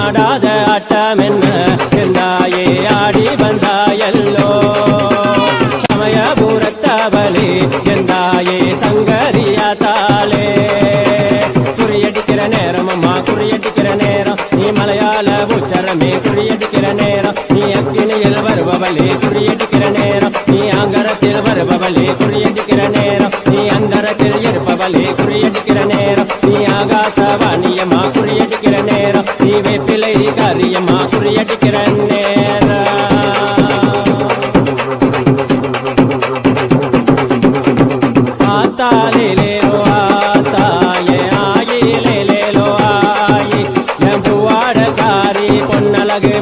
ஆடாத ஆட்டம் என்ன என்றாயே ஆடி வந்தாயல்லோ சமயபுரத்தவளே என்றாயே சங்கரியாத்தாளே குறியடிக்கிற நேரம் அம்மா குறியடிக்கிற நேரம் நீ மலையாள உச்சரமே குறியடிக்கிற நேரம் நீ அக்கினியில் வருபவளே குறியடிக்கிற நேரம் நீ ஆங்கரத்தில் வருபவளே குறியடிக்கிற நேரம் நீ அந்தரத்தில் இருப்பவளே குறியடிக்கிற நேரம் நீ ஆகாசவாணியம்மா குறியடிக்கிற நேரம் நீ வேப்பிலை காரியம்மா குறியடிக்கிற நேரம் ஆத்தாலேலேலோ ஆத்தாயே ஆயிலேலேலோ ஆயி என் பூவாடக்காரி பொன்னழகு